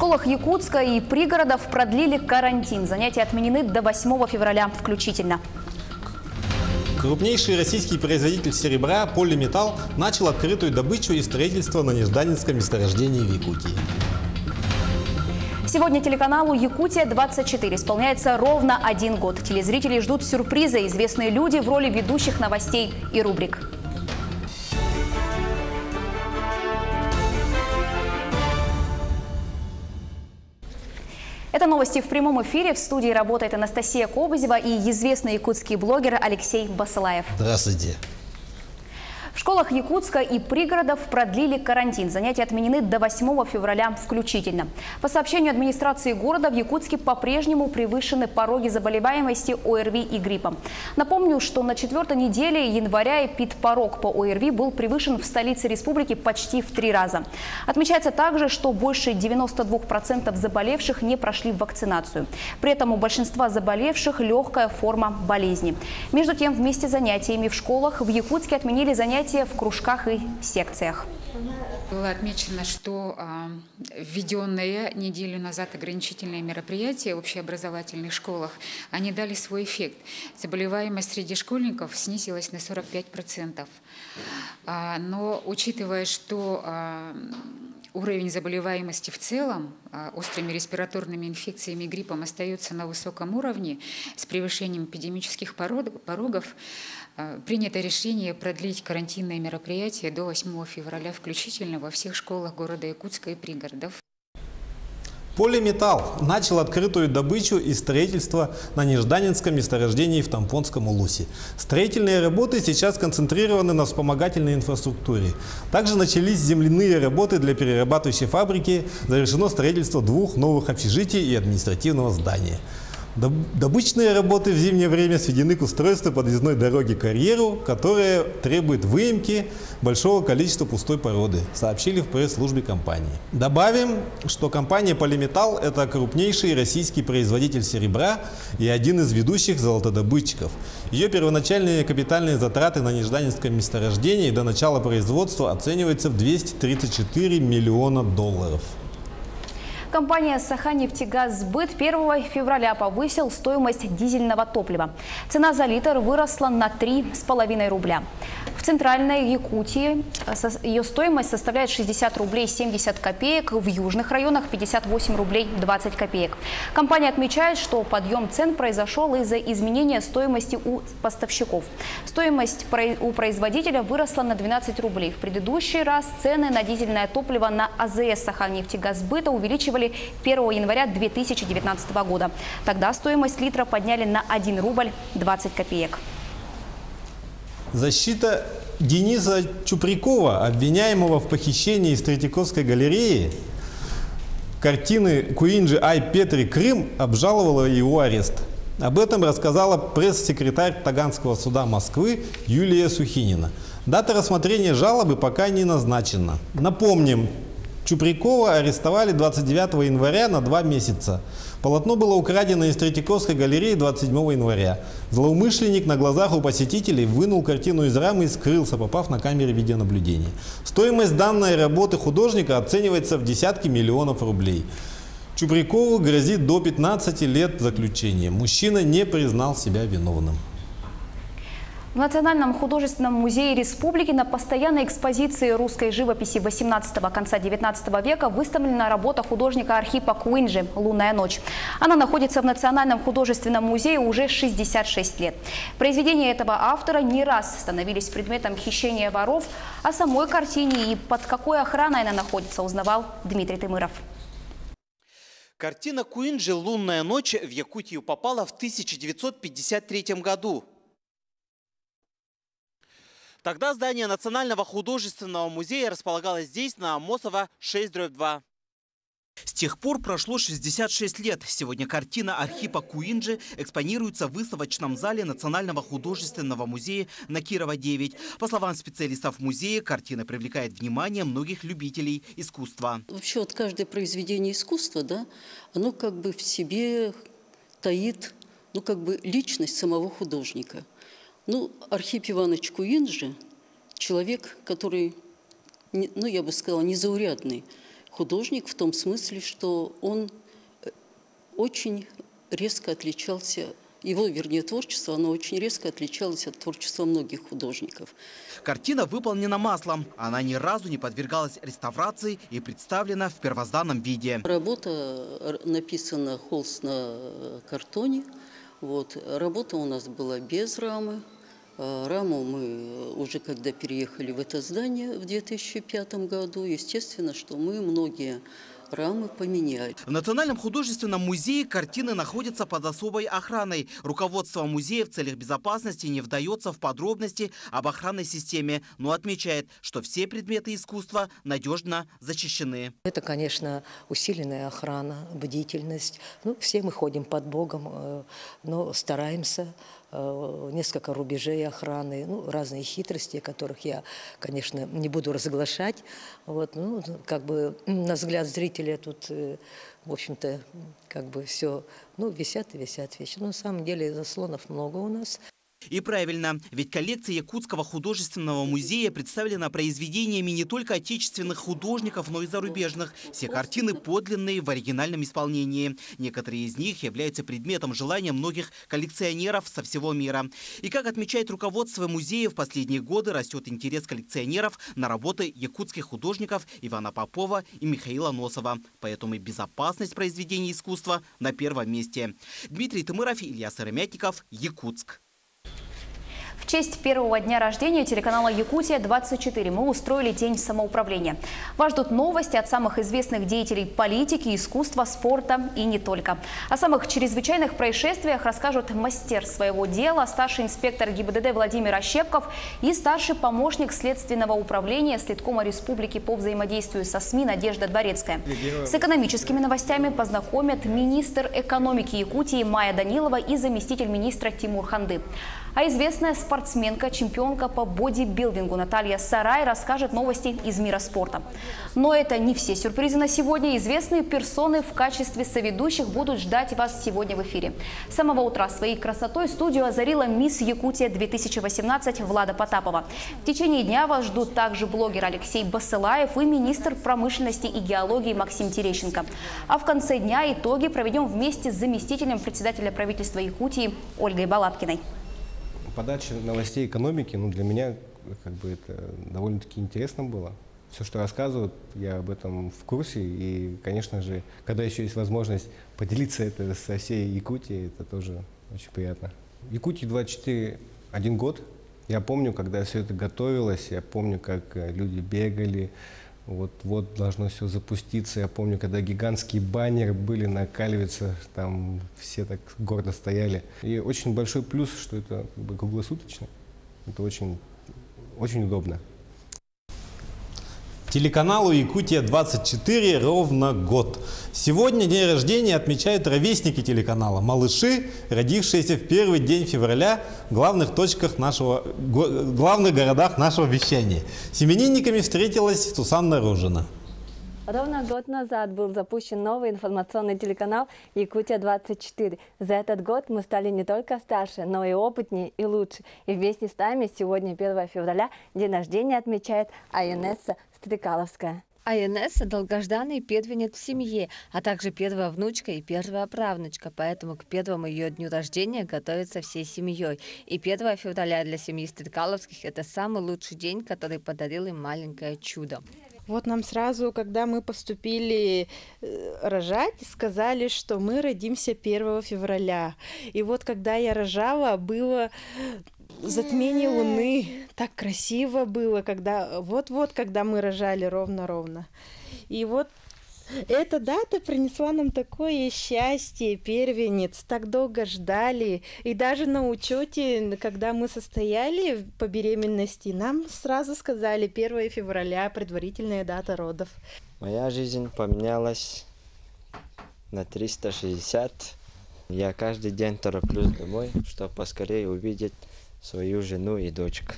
школах Якутска и пригородов продлили карантин. Занятия отменены до 8 февраля включительно. Крупнейший российский производитель серебра «Полиметалл» начал открытую добычу и строительство на Нежданинском месторождении в Якутии. Сегодня телеканалу «Якутия-24» исполняется ровно 1 год. Телезрители ждут сюрприза, известные люди в роли ведущих новостей и рубрик. Это новости в прямом эфире. В студии работает Анастасия Кобызева и известный якутский блогер Алексей Басылаев. Здравствуйте. В школах Якутска и пригородов продлили карантин. Занятия отменены до 8 февраля включительно. По сообщению администрации города, в Якутске по-прежнему превышены пороги заболеваемости ОРВИ и гриппом. Напомню, что на 4-й неделе января эпидпорог по ОРВИ был превышен в столице республики почти в 3 раза. Отмечается также, что больше 92% заболевших не прошли вакцинацию. При этом у большинства заболевших легкая форма болезни. Между тем, вместе с занятиями в школах в Якутске отменили занятия в кружках и секциях. Было отмечено, что введенные неделю назад ограничительные мероприятия в общеобразовательных школах, они дали свой эффект. Заболеваемость среди школьников снизилась на 45%. Но учитывая, что уровень заболеваемости в целом острыми респираторными инфекциями и гриппом остается на высоком уровне с превышением эпидемических порогов, принято решение продлить карантинные мероприятия до 8 февраля включительно во всех школах города Якутска и пригородов. «Полиметалл» начал открытую добычу и строительство на Нежданинском месторождении в Тампонском улусе. Строительные работы сейчас концентрированы на вспомогательной инфраструктуре. Также начались земляные работы для перерабатывающей фабрики, завершено строительство 2 новых общежитий и административного здания. Добычные работы в зимнее время сведены к устройству подъездной дороги к карьеру, которая требует выемки большого количества пустой породы, сообщили в пресс-службе компании. Добавим, что компания «Полиметалл» – это крупнейший российский производитель серебра и один из ведущих золотодобытчиков. Ее первоначальные капитальные затраты на Нежданинском месторождении до начала производства оцениваются в $234 миллиона. Компания «Саханнефтегазсбыт» 1 февраля повысил стоимость дизельного топлива. Цена за литр выросла на 3,5 рубля. В центральной Якутии ее стоимость составляет 60 рублей 70 копеек, в южных районах 58 рублей 20 копеек. Компания отмечает, что подъем цен произошел из-за изменения стоимости у поставщиков. Стоимость у производителя выросла на 12 рублей. В предыдущий раз цены на дизельное топливо на АЗС «Саханнефтегазсбыта» увеличивали 1 января 2019 года. Тогда стоимость литра подняли на 1 рубль 20 копеек. Защита Дениса Чуприкова, обвиняемого в похищении из Третьяковской галереи картины Куинджи Ай Петри «Крым», обжаловала его арест. Об этом рассказала пресс-секретарь Таганского суда Москвы Юлия Сухинина. Дата рассмотрения жалобы пока не назначена. Напомним, Чуприкова арестовали 29 января на 2 месяца. Полотно было украдено из Третьяковской галереи 27 января. Злоумышленник на глазах у посетителей вынул картину из рамы и скрылся, попав на камеры видеонаблюдения. Стоимость данной работы художника оценивается в десятки миллионов рублей. Чуприкову грозит до 15 лет заключения. Мужчина не признал себя виновным. В Национальном художественном музее республики на постоянной экспозиции русской живописи 18-го, конца 19 века выставлена работа художника Архипа Куинджи «Лунная ночь». Она находится в Национальном художественном музее уже 66 лет. Произведения этого автора не раз становились предметом хищения воров. О самой картине и под какой охраной она находится, узнавал Дмитрий Тымыров. Картина Куинджи «Лунная ночь» в Якутию попала в 1953 году. Тогда здание Национального художественного музея располагалось здесь, на Амосова, 6/2. С тех пор прошло 66 лет. Сегодня картина Архипа Куинджи экспонируется в выставочном зале Национального художественного музея на Кирова, 9. По словам специалистов музея, картина привлекает внимание многих любителей искусства. Вообще вот каждое произведение искусства, да, оно как бы в себе таит, ну, как бы личность самого художника. Ну, Архип Иванович Куинджи – человек, который, ну, я бы сказала, незаурядный. художник в том смысле, что он очень резко отличался, его, вернее, творчество, оно очень резко отличалось от творчества многих художников. Картина выполнена маслом. Она ни разу не подвергалась реставрации и представлена в первозданном виде. Работа написана холст на картоне. Вот. Работа у нас была без рамы. Раму мы уже когда переехали в это здание в 2005 году, естественно, что мы многие рамы поменяли. В Национальном художественном музее картины находятся под особой охраной. Руководство музея в целях безопасности не вдается в подробности об охранной системе, но отмечает, что все предметы искусства надежно защищены. Это, конечно, усиленная охрана, бдительность. Ну, все мы ходим под Богом, но стараемся. Несколько рубежей охраны, ну, разные хитрости, о которых я, конечно, не буду разглашать. Вот, ну, как бы на взгляд зрителя тут, в общем-то, как бы все, ну, висят и висят вещи. Но на самом деле заслонов много у нас. И правильно, ведь коллекция Якутского художественного музея представлена произведениями не только отечественных художников, но и зарубежных. Все картины подлинные в оригинальном исполнении. Некоторые из них являются предметом желания многих коллекционеров со всего мира. И как отмечает руководство музея, в последние годы растет интерес коллекционеров на работы якутских художников Ивана Попова и Михаила Носова. Поэтому и безопасность произведений искусства на первом месте. Дмитрий Тымыров, Илья Сыромятников, Якутск. В честь первого дня рождения телеканала «Якутия-24» мы устроили День самоуправления. Вас ждут новости от самых известных деятелей политики, искусства, спорта и не только. О самых чрезвычайных происшествиях расскажут мастер своего дела, старший инспектор ГИБДД Владимир Ощепков и старший помощник Следственного управления Следкома Республики по взаимодействию со СМИ Надежда Дворецкая. С экономическими новостями познакомят министр экономики Якутии Майя Данилова и заместитель министра Тимур Ханды. А известная спортсменка, чемпионка по бодибилдингу Наталья Сарай расскажет новости из мира спорта. Но это не все сюрпризы на сегодня. Известные персоны в качестве соведущих будут ждать вас сегодня в эфире. С самого утра своей красотой студию озарила мисс Якутия-2018 Влада Потапова. В течение дня вас ждут также блогер Алексей Басылаев и министр промышленности и геологии Максим Терещенко. А в конце дня итоги проведем вместе с заместителем председателя правительства Якутии Ольгой Балабкиной. Подача новостей экономики, ну, для меня как бы это довольно-таки интересно было. Все, что рассказывают, я об этом в курсе. И, конечно же, когда еще есть возможность поделиться это со всей Якутией, это тоже очень приятно. Якутии-24 1 год. Я помню, когда все это готовилось, я помню, как люди бегали. Вот должно все запуститься. Я помню, когда гигантские баннеры были на Кальвице, там все так гордо стояли. И очень большой плюс, что это как бы круглосуточно. Это очень, очень удобно. Телеканалу «Якутия-24» ровно год. Сегодня день рождения отмечают ровесники телеканала, малыши, родившиеся в первый день февраля в главных городах нашего вещания. С именинниками встретилась Сусанна Рожина. Ровно год назад был запущен новый информационный телеканал «Якутия-24». За этот год мы стали не только старше, но и опытнее и лучше. И вместе с нами сегодня, 1 февраля, день рождения отмечает Айонесса Стрекаловская. Айонесса – долгожданный первенец в семье, а также первая внучка и первая правнучка. Поэтому к первому ее дню рождения готовится всей семьей. И 1 февраля для семьи Стрекаловских – это самый лучший день, который подарил им маленькое чудо. Вот нам сразу, когда мы поступили рожать, сказали, что мы родимся 1 февраля. И вот когда я рожала, было затмение Луны. Так красиво было, когда когда мы рожали ровно-ровно. И вот эта дата принесла нам такое счастье, первенец, так долго ждали. И даже на учете, когда мы состояли по беременности, нам сразу сказали 1 февраля, предварительная дата родов. Моя жизнь поменялась на 360. Я каждый день тороплюсь домой, чтобы поскорее увидеть свою жену и дочку.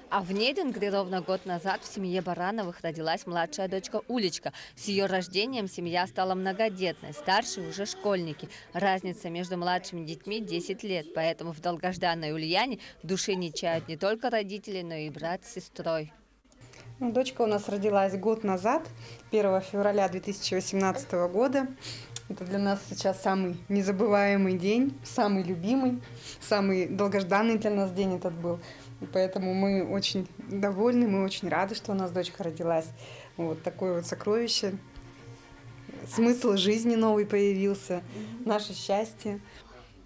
А в Нейдингре ровно год назад в семье Барановых родилась младшая дочка Улечка. С ее рождением семья стала многодетной, старшие уже школьники. Разница между младшими детьми 10 лет, поэтому в долгожданной Ульяне в душе не чают не только родители, но и брат с сестрой. Дочка у нас родилась год назад, 1 февраля 2018 года. Это для нас сейчас самый незабываемый день, самый любимый, самый долгожданный для нас день этот был. И поэтому мы очень довольны, мы очень рады, что у нас дочка родилась. Вот такое вот сокровище. Смысл жизни новый появился, наше счастье.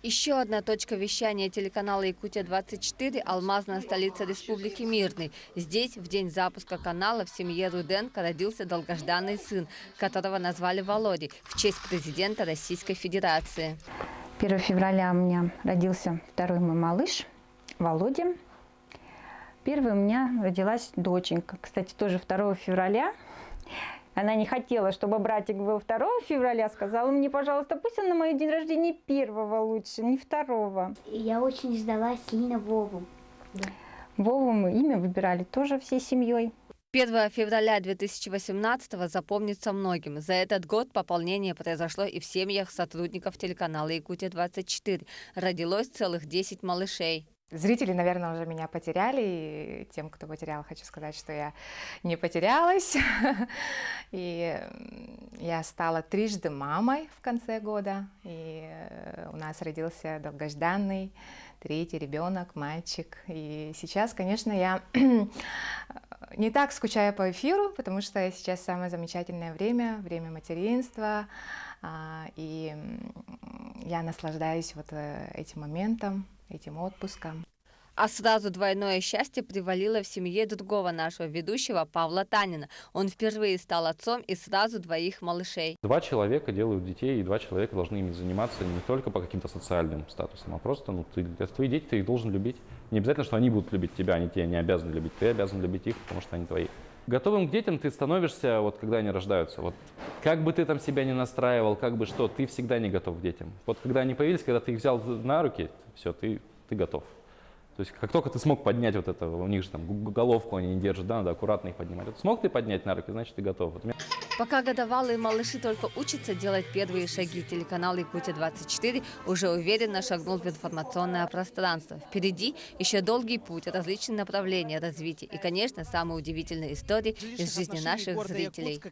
Еще одна точка вещания телеканала «Якутия-24» – алмазная столица Республики Мирный. Здесь в день запуска канала в семье Руденко родился долгожданный сын, которого назвали Володей в честь президента Российской Федерации. 1 февраля у меня родился второй мой малыш Володя. Первой у меня родилась доченька, кстати, тоже 2 февраля. Она не хотела, чтобы братик был 2 февраля, сказала мне, пожалуйста, пусть он на мой день рождения 1-го лучше, не 2-го. Я очень ждала сильно Вову. Да. Вову мы имя выбирали тоже всей семьей. 1 февраля 2018 запомнится многим. За этот год пополнение произошло и в семьях сотрудников телеканала «Якутия-24». Родилось целых 10 малышей. Зрители, наверное, уже меня потеряли, и тем, кто потерял, хочу сказать, что я не потерялась. И я стала трижды мамой в конце года, и у нас родился долгожданный 3-й ребенок, мальчик. И сейчас, конечно, я не так скучаю по эфиру, потому что сейчас самое замечательное время материнства, и я наслаждаюсь вот этим моментом, этим отпуском. А сразу двойное счастье привалило в семье другого нашего ведущего Павла Танина. Он впервые стал отцом и сразу 2 малышей. 2 человека делают детей, и 2 человека должны ими заниматься не только по каким-то социальным статусам, а просто, это твои дети, ты их должен любить. Не обязательно, что они будут любить тебя, они тебя не обязаны любить, ты обязан любить их, потому что они твои. Готовым к детям ты становишься, вот когда они рождаются. Вот как бы ты там себя не настраивал, как бы что, ты всегда не готов к детям. Вот когда они появились, когда ты их взял на руки, все, ты готов. То есть как только ты смог поднять вот это, у них же там головку они не держат, да, надо аккуратно их поднимать. Вот смог ты поднять на руки, значит ты готов. Вот Пока годовалые малыши только учатся делать первые шаги, телеканал «Якутия-24» уже уверенно шагнул в информационное пространство. Впереди еще долгий путь, различные направления развития и, конечно, самые удивительные истории из жизни наших зрителей.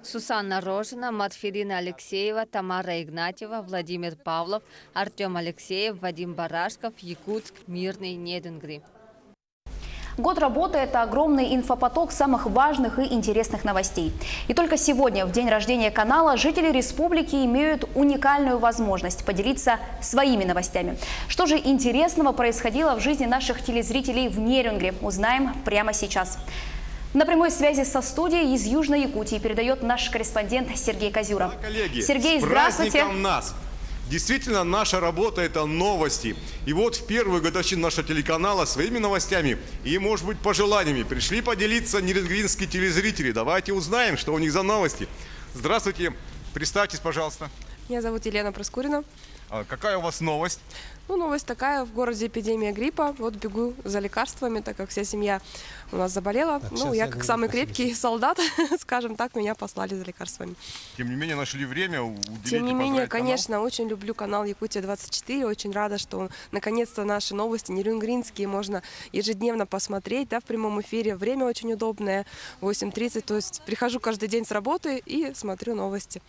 Сусанна Рожина, Матферина Алексеева, Тамара Игнатьева, Владимир Павлов, Артем Алексеев, Вадим Барашков, Якутск, Мирный, Нерюнгри. Год работы – это огромный инфопоток самых важных и интересных новостей. И только сегодня, в день рождения канала, жители республики имеют уникальную возможность поделиться своими новостями. Что же интересного происходило в жизни наших телезрителей в Нерюнгри, узнаем прямо сейчас. На прямой связи со студией из Южной Якутии передает наш корреспондент Сергей Козюра. Коллеги, Сергей, с здравствуйте. праздником нас! Действительно, наша работа – это новости. И вот в первую годовщину нашего телеканала своими новостями и, может быть, пожеланиями пришли поделиться нерюнгринские телезрители. Давайте узнаем, что у них за новости. Здравствуйте, представьтесь, пожалуйста. Меня зовут Елена Проскурина. Какая у вас новость? Ну, новость такая, в городе эпидемия гриппа, вот бегу за лекарствами, так как вся семья у нас заболела. Ну, я как самый крепкий солдат, скажем так, меня послали за лекарствами. Тем не менее, нашли время уделить. Тем не менее, конечно, очень люблю канал Якутия-24, очень рада, что наконец-то наши новости нерюнгринские можно ежедневно посмотреть, да, в прямом эфире. Время очень удобное, 8:30, то есть прихожу каждый день с работы и смотрю новости.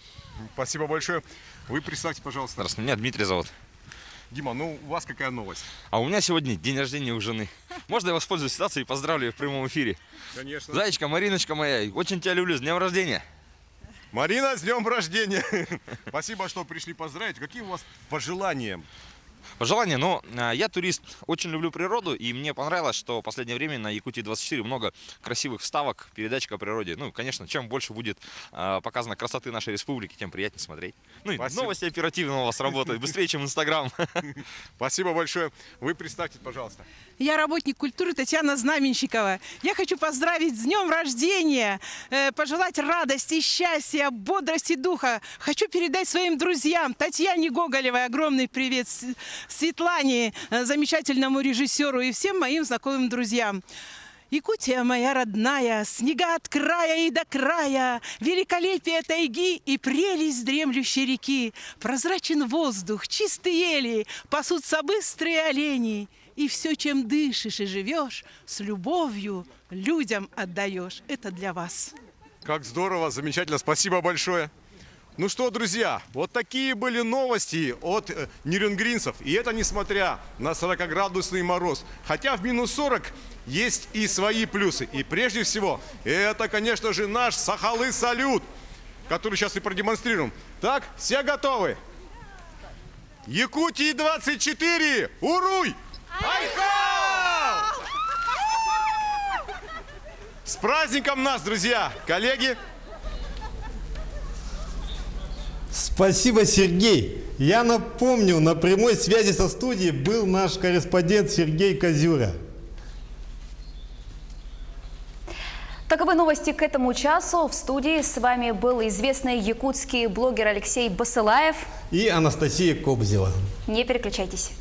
Спасибо большое. Вы представьте, пожалуйста. Здравствуйте, меня Дмитрий зовут. Дима, ну у вас какая новость? А у меня сегодня день рождения у жены. Можно я воспользуюсь ситуацией и поздравлю ее в прямом эфире? Конечно. Зайчка, Мариночка моя, очень тебя люблю, с днем рождения. Марина, с днем рождения. Спасибо, что пришли поздравить. Какие у вас пожелания? Пожелания, но я турист, очень люблю природу, и мне понравилось, что в последнее время на Якутии-24 много красивых вставок, передачек о природе. Ну, конечно, чем больше будет показано красоты нашей республики, тем приятнее смотреть. Ну и новости оперативно у вас работают, быстрее, чем Инстаграм. Спасибо большое. Вы представьте, пожалуйста. Я работник культуры Татьяна Знаменщикова. Я хочу поздравить с днем рождения, пожелать радости, счастья, бодрости духа. Хочу передать своим друзьям Татьяне Гоголевой огромный привет, Светлане, замечательному режиссеру, и всем моим знакомым друзьям. Якутия моя родная, снега от края и до края, великолепие тайги и прелесть дремлющей реки. Прозрачен воздух, чистые ели, пасутся быстрые олени. И все, чем дышишь и живешь, с любовью людям отдаешь. Это для вас. Как здорово, замечательно, спасибо большое. Ну что, друзья, вот такие были новости от нерюнгринцев. И это несмотря на 40-градусный мороз. Хотя в минус 40 есть и свои плюсы. И прежде всего, это, конечно же, наш Сахалы-салют, который сейчас и продемонстрируем. Так, все готовы? Якутии 24! Уруй! Айха! С праздником нас, друзья, коллеги! Спасибо, Сергей. Я напомню, на прямой связи со студией был наш корреспондент Сергей Козюра. Таковы новости к этому часу. В студии с вами был известный якутский блогер Алексей Басылаев и Анастасия Кобзева. Не переключайтесь.